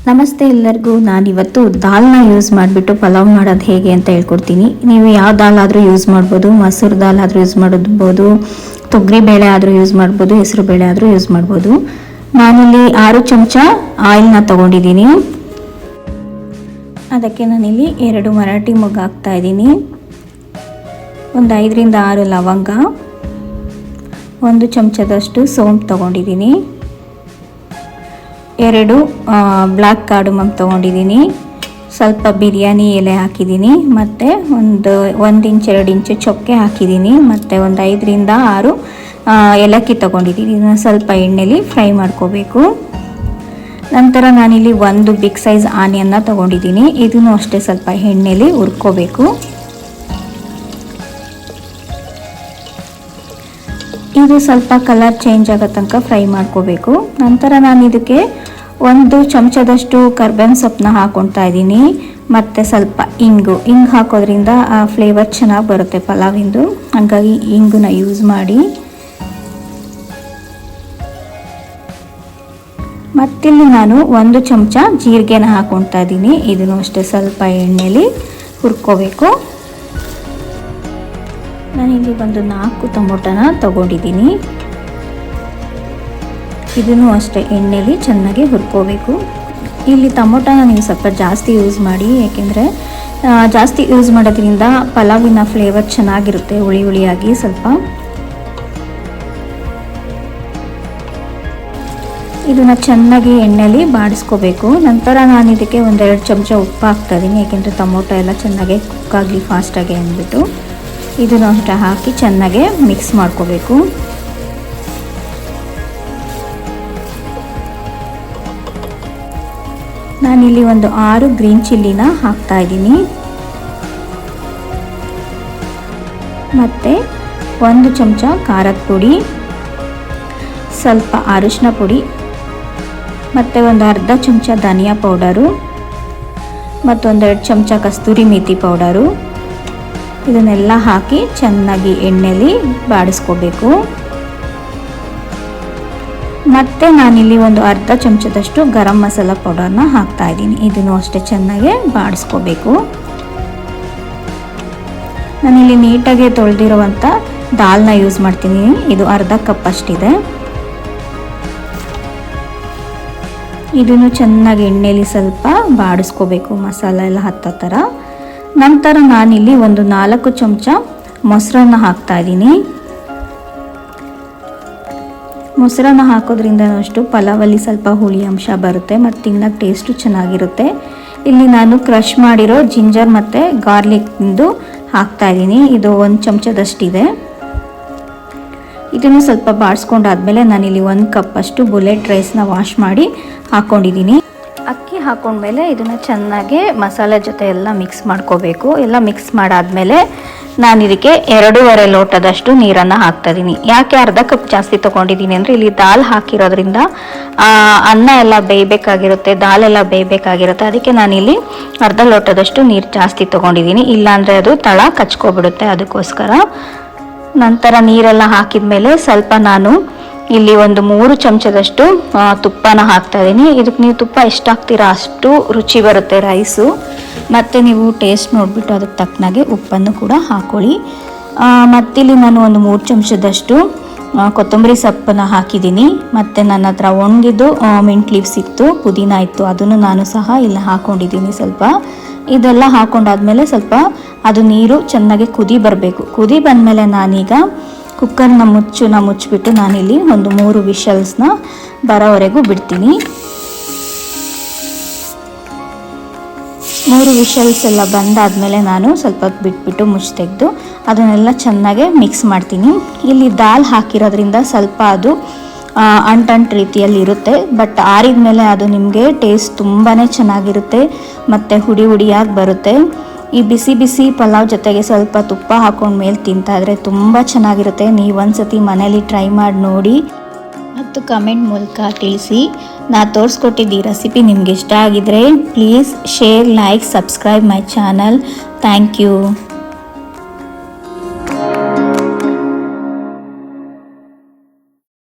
ನಮಸ್ತೆ ಎಲ್ಲರಿಗೂ. ನಾನಿವತ್ತು ದಾಲ್ನ ಯೂಸ್ ಮಾಡಿಬಿಟ್ಟು ಪಲಾವ್ ಮಾಡೋದು ಹೇಗೆ ಅಂತ ಹೇಳ್ಕೊಡ್ತೀನಿ. ನೀವು ಯಾವ ದಾಲ್ ಆದರೂ ಯೂಸ್ ಮಾಡ್ಬೋದು, ಮಸೂರು ದಾಲ್ ಆದರೂ ಯೂಸ್ ಮಾಡ್ಬೋದು, ತೊಗರಿ ಬೇಳೆ ಆದರೂ ಯೂಸ್ ಮಾಡ್ಬೋದು, ಹೆಸರು ಬೇಳೆ ಆದರೂ ಯೂಸ್ ಮಾಡ್ಬೋದು. ನಾನಿಲ್ಲಿ 6 ಚಮಚ ಆಯಿಲ್ನ ತೊಗೊಂಡಿದ್ದೀನಿ. ಅದಕ್ಕೆ ನಾನಿಲ್ಲಿ 2 ಮರಾಠಿ ಮೊಗ್ಗು ಹಾಕ್ತಾ ಇದ್ದೀನಿ, ಒಂದು 5 ರಿಂದ 6 ಲವಂಗ, 1 ಚಮಚದಷ್ಟು ಸೋಂಪು ತೊಗೊಂಡಿದ್ದೀನಿ, 2 ಬ್ಲ್ಯಾಕ್ ಕಾರ್ಡಮಮ್ ತೊಗೊಂಡಿದ್ದೀನಿ, ಸ್ವಲ್ಪ ಬಿರಿಯಾನಿ ಎಲೆ ಹಾಕಿದ್ದೀನಿ, ಮತ್ತು 1 ಇಂಚ್ 2 ಇಂಚು ಚೊಕ್ಕೆ ಹಾಕಿದ್ದೀನಿ, ಮತ್ತು ಒಂದು 5 ರಿಂದ 6 ಏಲಕ್ಕಿ ತೊಗೊಂಡಿದ್ದೀನಿ. ಇದನ್ನು ಸ್ವಲ್ಪ ಎಣ್ಣೆಲಿ ಫ್ರೈ ಮಾಡ್ಕೋಬೇಕು. ನಂತರ ನಾನಿಲ್ಲಿ 1 ಬಿಗ್ ಸೈಜ್ ಆನಿಯನ್ನ ತೊಗೊಂಡಿದ್ದೀನಿ. ಇದನ್ನು ಅಷ್ಟೇ ಸ್ವಲ್ಪ ಎಣ್ಣೆಲಿ ಹುರ್ಕೋಬೇಕು. ಇದು ಸ್ವಲ್ಪ ಕಲರ್ ಚೇಂಜ್ ಆಗೋ ತನಕ ಫ್ರೈ ಮಾಡ್ಕೋಬೇಕು. ನಂತರ ನಾನು ಇದಕ್ಕೆ 1 ಚಮಚದಷ್ಟು ಕರ್ಬೇವಿನ ಸೊಪ್ಪನ್ನ ಹಾಕೊಳ್ತಾ ಇದ್ದೀನಿ, ಮತ್ತು ಸ್ವಲ್ಪ ಇಂಗು ಹಾಕೋದ್ರಿಂದ ಆ ಫ್ಲೇವರ್ ಚೆನ್ನಾಗಿ ಬರುತ್ತೆ ಪಲಾವಿಂದು, ಹಾಗಾಗಿ ಇಂಗನ್ನ ಯೂಸ್ ಮಾಡಿ. ಮತ್ತಿಲ್ಲಿ ನಾನು 1 ಚಮಚ ಜೀರಿಗೆನ ಹಾಕೊಳ್ತಾ ಇದ್ದೀನಿ. ಇದನ್ನು ಅಷ್ಟೇ ಸ್ವಲ್ಪ ಎಣ್ಣೆಲಿ ಹುರ್ಕೋಬೇಕು. ನಾನಿಲ್ಲಿ ಒಂದು 4 ಟೊಮೊಟೊನ ತೊಗೊಂಡಿದ್ದೀನಿ. ಇದನ್ನು ಅಷ್ಟೇ ಎಣ್ಣೆಲಿ ಚೆನ್ನಾಗಿ ಹುರ್ಕೋಬೇಕು. ಇಲ್ಲಿ ಟೊಮೊಟೊನ ನೀವು ಸ್ವಲ್ಪ ಜಾಸ್ತಿ ಯೂಸ್ ಮಾಡಿ, ಏಕೆಂದರೆ ಜಾಸ್ತಿ ಯೂಸ್ ಮಾಡೋದ್ರಿಂದ ಪಲಾವಿನ ಫ್ಲೇವರ್ ಚೆನ್ನಾಗಿರುತ್ತೆ, ಹುಳಿ ಹುಳಿಯಾಗಿ. ಸ್ವಲ್ಪ ಇದನ್ನು ಚೆನ್ನಾಗಿ ಎಣ್ಣೆಲಿ ಬಾಡಿಸ್ಕೋಬೇಕು. ನಂತರ ನಾನು ಇದಕ್ಕೆ 1-2 ಚಮಚ ಉಪ್ಪು ಹಾಕ್ತಾ ಇದ್ದೀನಿ, ಏಕೆಂದರೆ ಟೊಮೊಟೊ ಎಲ್ಲ ಚೆನ್ನಾಗಿ ಕುಕ್ ಆಗಲಿ ಫಾಸ್ಟಾಗಿ ಅಂದ್ಬಿಟ್ಟು. ಇದನ್ನು ಅಷ್ಟೇ ಹಾಕಿ ಚೆನ್ನಾಗಿ ಮಿಕ್ಸ್ ಮಾಡ್ಕೋಬೇಕು. ನಾನಿಲ್ಲಿ ಒಂದು 6 ಗ್ರೀನ್ ಚಿಲ್ಲಿನ ಹಾಕ್ತಾ ಇದ್ದೀನಿ, ಮತ್ತು 1 ಚಮಚ ಖಾರದ ಪುಡಿ, ಸ್ವಲ್ಪ ಅರಿಶಿನ ಪುಡಿ, ಮತ್ತು ಒಂದು ಅರ್ಧ ಚಮಚ ಧನಿಯಾ ಪೌಡರು, ಮತ್ತು 1-2 ಚಮಚ ಕಸ್ತೂರಿ ಮೇಥಿ ಪೌಡರು. ಇದನ್ನೆಲ್ಲ ಹಾಕಿ ಚೆನ್ನಾಗಿ ಎಣ್ಣೆಲಿ ಬಾಡಿಸ್ಕೋಬೇಕು. ಮತ್ತು ನಾನಿಲ್ಲಿ ಒಂದು ಅರ್ಧ ಚಮಚದಷ್ಟು ಗರಂ ಮಸಾಲ ಪೌಡರ್ನ ಹಾಕ್ತಾ ಇದ್ದೀನಿ. ಇದನ್ನು ಅಷ್ಟೇ ಚೆನ್ನಾಗಿ ಬಾಡಿಸ್ಕೋಬೇಕು. ನಾನಿಲ್ಲಿ ನೀಟಾಗಿ ತೊಳೆದಿರುವಂಥ ದಾಲ್ನ ಯೂಸ್ ಮಾಡ್ತೀನಿ. ಇದು ಅರ್ಧ ಕಪ್ ಅಷ್ಟಿದೆ. ಇದನ್ನು ಚೆನ್ನಾಗಿ ಎಣ್ಣೆಲಿ ಸ್ವಲ್ಪ ಬಾಡಿಸ್ಕೋಬೇಕು, ಮಸಾಲ ಎಲ್ಲ ಹತ್ತೋ ಥರ. ನಂತರ ನಾನಿಲ್ಲಿ ಒಂದು 4 ಚಮಚ ಮೊಸರನ್ನ ಹಾಕ್ತಾ ಇದ್ದೀನಿ. ಮೊಸರನ್ನ ಹಾಕೋದ್ರಿಂದ ಅಷ್ಟು ಪಲಾವಲ್ಲಿ ಸ್ವಲ್ಪ ಹುಳಿ ಅಂಶ ಬರುತ್ತೆ ಮತ್ತು ತಿನ್ನೋಕ್ಕೆ ಟೇಸ್ಟು ಚೆನ್ನಾಗಿರುತ್ತೆ. ಇಲ್ಲಿ ನಾನು ಕ್ರಷ್ ಮಾಡಿರೋ ಜಿಂಜರ್ ಮತ್ತು ಗಾರ್ಲಿಕ್ದು ಹಾಕ್ತಾ ಇದ್ದೀನಿ. ಇದು 1 ಚಮಚದಷ್ಟಿದೆ. ಇದನ್ನು ಸ್ವಲ್ಪ ಬಾಡಿಸ್ಕೊಂಡಾದ್ಮೇಲೆ ನಾನಿಲ್ಲಿ 1 ಕಪ್ ಅಷ್ಟು ಬುಲೆಟ್ ರೈಸ್ನ ವಾಶ್ ಮಾಡಿ ಹಾಕ್ಕೊಂಡಿದ್ದೀನಿ. ಅಕ್ಕಿ ಹಾಕೊಂಡ್ಮೇಲೆ ಇದನ್ನು ಚೆನ್ನಾಗಿ ಮಸಾಲೆ ಜೊತೆ ಎಲ್ಲ ಮಿಕ್ಸ್ ಮಾಡ್ಕೋಬೇಕು. ಎಲ್ಲ ಮಿಕ್ಸ್ ಮಾಡಾದ್ಮೇಲೆ ನಾನು ಇದಕ್ಕೆ 2.5 ಲೋಟದಷ್ಟು ನೀರನ್ನು ಹಾಕ್ತಾ ಇದ್ದೀನಿ. ಯಾಕೆ ಅರ್ಧ ಕಪ್ ಜಾಸ್ತಿ ತೊಗೊಂಡಿದ್ದೀನಿ ಅಂದರೆ, ಇಲ್ಲಿ ದಾಲ್ ಹಾಕಿರೋದ್ರಿಂದ ಅನ್ನ ಎಲ್ಲ ಬೇಯಬೇಕಾಗಿರುತ್ತೆ, ದಾಲ್ ಎಲ್ಲ ಬೇಯಬೇಕಾಗಿರುತ್ತೆ. ಅದಕ್ಕೆ ನಾನಿಲ್ಲಿ ಅರ್ಧ ಲೋಟದಷ್ಟು ನೀರು ಜಾಸ್ತಿ ತೊಗೊಂಡಿದ್ದೀನಿ, ಇಲ್ಲಾಂದರೆ ಅದು ತಳ ಕಚ್ಕೊಬಿಡುತ್ತೆ, ಅದಕ್ಕೋಸ್ಕರ. ನಂತರ ನೀರೆಲ್ಲ ಹಾಕಿದ ಮೇಲೆ ಸ್ವಲ್ಪ ನಾನು ಇಲ್ಲಿ ಒಂದು 3 ಚಮಚದಷ್ಟು ತುಪ್ಪನ ಹಾಕ್ತಾ ಇದ್ದೀನಿ. ಇದಕ್ಕೆ ನೀವು ತುಪ್ಪ ಎಷ್ಟು ಹಾಕ್ತೀರಾ ಅಷ್ಟು ರುಚಿ ಬರುತ್ತೆ ರೈಸು. ಮತ್ತು ನೀವು ಟೇಸ್ಟ್ ನೋಡಿಬಿಟ್ಟು ಅದಕ್ಕೆ ತಕ್ಕನಾಗೆ ಉಪ್ಪನ್ನು ಕೂಡ ಹಾಕ್ಕೊಳ್ಳಿ. ಮತ್ತಿಲ್ಲಿ ನಾನು ಒಂದು 3 ಚಮಚದಷ್ಟು ಕೊತ್ತಂಬರಿ ಸೊಪ್ಪನ್ನು ಹಾಕಿದ್ದೀನಿ. ಮತ್ತು ನನ್ನ ಹತ್ರ ಒಣಗಿದ್ದು ಮಿಂಟ್ ಲೀವ್ಸ್ ಇತ್ತು, ಪುದೀನ ಇತ್ತು, ಅದನ್ನು ನಾನು ಸಹ ಇಲ್ಲಿ ಹಾಕ್ಕೊಂಡಿದ್ದೀನಿ ಸ್ವಲ್ಪ. ಇದೆಲ್ಲ ಹಾಕ್ಕೊಂಡಾದ್ಮೇಲೆ ಸ್ವಲ್ಪ ಅದು ನೀರು ಚೆನ್ನಾಗಿ ಕುದಿ ಬರಬೇಕು. ಕುದಿ ಬಂದಮೇಲೆ ನಾನೀಗ ಕುಕ್ಕರ್ನ ಮುಚ್ಚಿಬಿಟ್ಟು ನಾನಿಲ್ಲಿ ಒಂದು 3 ವಿಷಲ್ಸ್ನ ಬರೋವರೆಗೂ ಬಿಡ್ತೀನಿ. 3 ವಿಷಲ್ಸ್ ಎಲ್ಲ ಬಂದಾದಮೇಲೆ ನಾನು ಸ್ವಲ್ಪ ಹೊತ್ತು ಬಿಟ್ಬಿಟ್ಟು ಮುಚ್ಚಿ ತೆಗೆದು ಅದನ್ನೆಲ್ಲ ಚೆನ್ನಾಗಿ ಮಿಕ್ಸ್ ಮಾಡ್ತೀನಿ. ಇಲ್ಲಿ ದಾಲ್ ಹಾಕಿರೋದ್ರಿಂದ ಸ್ವಲ್ಪ ಅದು ಅಂಟಂಟು ರೀತಿಯಲ್ಲಿ ಇರುತ್ತೆ, ಬಟ್ ಆರಿದ ಮೇಲೆ ಅದು ನಿಮಗೆ ಟೇಸ್ಟ್ ತುಂಬಾ ಚೆನ್ನಾಗಿರುತ್ತೆ ಮತ್ತು ಹುಡಿ ಹುಡಿಯಾಗಿ ಬರುತ್ತೆ. ಈ ಬಿಸಿ ಬಿಸಿ ಪಲಾವ್ ಜೊತೆಗೆ ಸ್ವಲ್ಪ ತುಪ್ಪ ಹಾಕೊಂಡು ಮೇಲೆ ತಿಂತಾ ಇದ್ರೆ ತುಂಬ ಚೆನ್ನಾಗಿರುತ್ತೆ. ನೀವು ಒಂದ್ಸತಿ ಮನೇಲಿ ಟ್ರೈ ಮಾಡಿ ನೋಡಿ ಮತ್ತು ಕಮೆಂಟ್ ಮೂಲಕ ತಿಳಿಸಿ. ನಾ ತೋರಿಸ್ಕೊಟ್ಟಿದ್ದು ಈ ರೆಸಿಪಿ ನಿಮ್ಗೆ ಇಷ್ಟ ಆಗಿದ್ರೆ please share, like, subscribe my channel. Thank you.